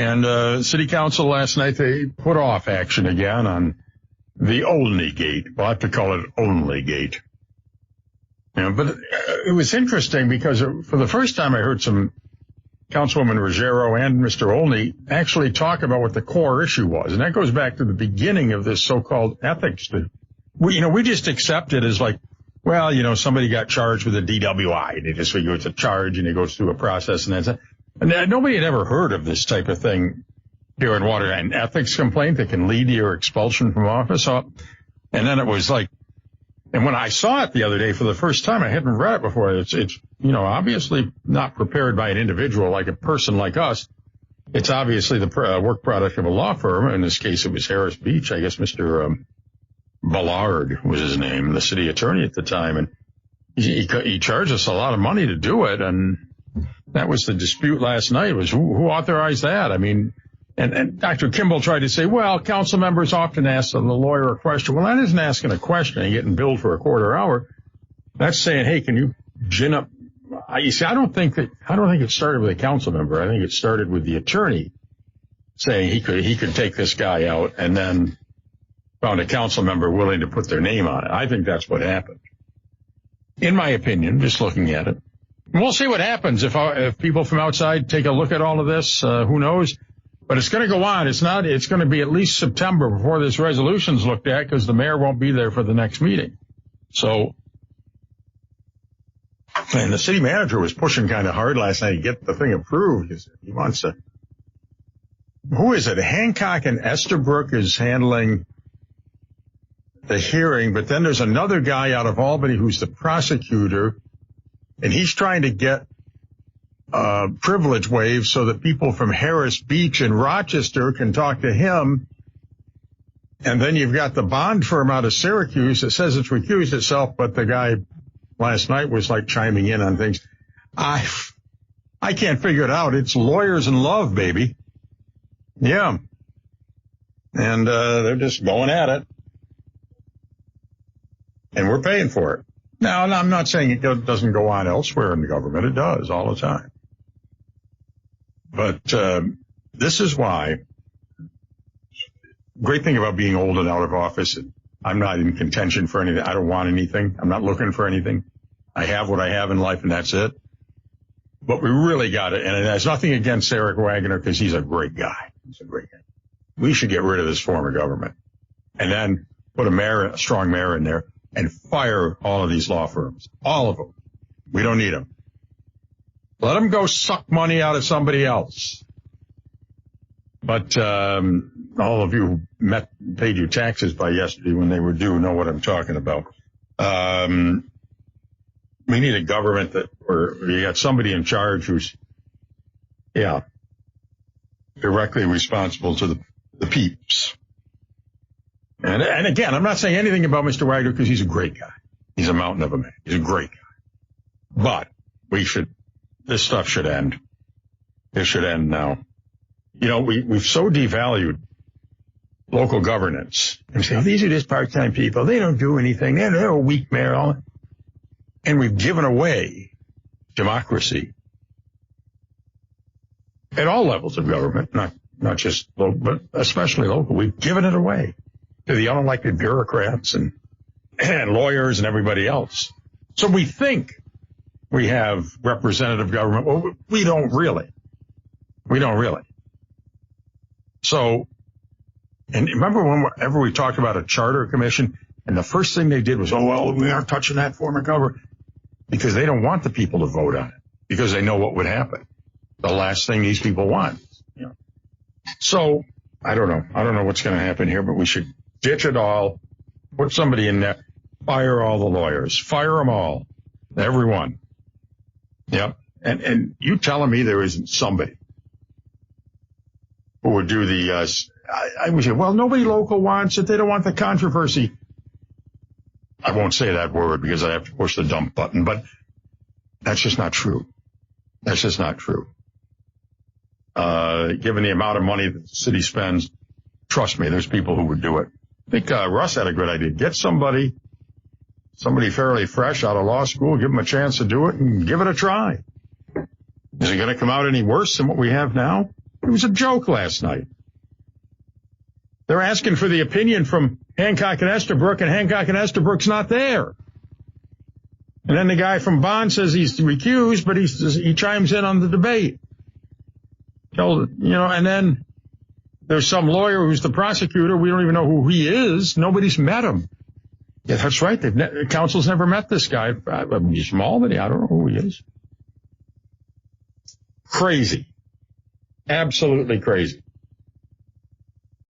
And City Council last night, they put off action again on the Olney Gate. We'll have to call it Only Gate. But it was interesting because for the first time I heard some Councilwoman Ruggiero and Mr. Olney actually talk about what the core issue was. And that goes back to the beginning of this so-called ethics. We just accept it as like, well, somebody got charged with a DWI. And they just figure it's a charge and it goes through a process and that's it. And nobody had ever heard of this type of thing here in Water, an ethics complaint that can lead to your expulsion from office. And then it was like, and when I saw it the other day for the first time, I hadn't read it before. It's obviously not prepared by an individual like a person like us. It's obviously the work product of a law firm. In this case, it was Harris Beach. I guess Mr. Ballard was his name, the city attorney at the time. And he charged us a lot of money to do it. And that was the dispute last night, was who authorized that? I mean, and Dr. Kimball tried to say, well, council members often ask the lawyer a question. Well, that isn't asking a question and getting billed for a quarter hour. That's saying, hey, can you gin up? You see, I don't think it started with a council member. I think it started with the attorney saying he could take this guy out, and then found a council member willing to put their name on it. I think that's what happened. In my opinion, just looking at it. And we'll see what happens if people from outside take a look at all of this. Who knows? But it's going to go on. It's going to be at least September before this resolution's looked at, because the mayor won't be there for the next meeting. So, and the city manager was pushing kind of hard last night to get the thing approved. He wants to, who is it? Hancock and Estabrook is handling the hearing, but then there's another guy out of Albany who's the prosecutor, and he's trying to get privilege waived so that people from Harris Beach and Rochester can talk to him. And then you've got the bond firm out of Syracuse that says it's recused itself, but the guy last night was like chiming in on things. I can't figure it out. It's lawyers and love, baby. Yeah. And they're just going at it. And we're paying for it. Now, I'm not saying it doesn't go on elsewhere in the government. It does all the time. But this is why, great thing about being old and out of office, I'm not in contention for anything. I don't want anything. I'm not looking for anything. I have what I have in life, and that's it. But we really got it. And it has nothing against Eric Wagner, because he's a great guy. He's a great guy. We should get rid of this form of government and then put a strong mayor in there and fire all of these law firms. All of them. We don't need them. Let them go suck money out of somebody else. But all of you who paid your taxes by yesterday when they were due know what I'm talking about. We need a government where you got somebody in charge who's, directly responsible to the peeps. And again, I'm not saying anything about Mr. Wagner, because he's a great guy. He's a mountain of a man. He's a great guy. But this stuff should end. It should end now. We've so devalued local governance. And say, these are just part-time people. They don't do anything. They're a weak mayor. And we've given away democracy at all levels of government, not just local, but especially local. We've given it away to the unelected bureaucrats and lawyers and everybody else. So we think we have representative government. Well, we don't really. So, and remember whenever we talked about a charter commission, and the first thing they did was, we aren't touching that form of government, because they don't want the people to vote on it, because they know what would happen. The last thing these people want. So, I don't know what's going to happen here, but we should ditch it all, put somebody in there, fire all the lawyers, fire them all, everyone. Yep. And you telling me there isn't somebody who would do the, I would say, well, nobody local wants it. They don't want the controversy. I won't say that word because I have to push the dump button, but that's just not true. That's just not true. Given the amount of money that the city spends, trust me, there's people who would do it. I think Russ had a good idea. Get somebody fairly fresh out of law school, give them a chance to do it, and give it a try. Is it going to come out any worse than what we have now? was a joke last night. They're asking for the opinion from Hancock and Estabrook, and Hancock and Estabrook's not there. And then the guy from Bond says he's recused, but he chimes in on the debate. And then there's some lawyer who's the prosecutor. We don't even know who he is. Nobody's met him. Yeah, that's right. Counsel's never met this guy. He's small, but I don't know who he is. Crazy. Absolutely crazy.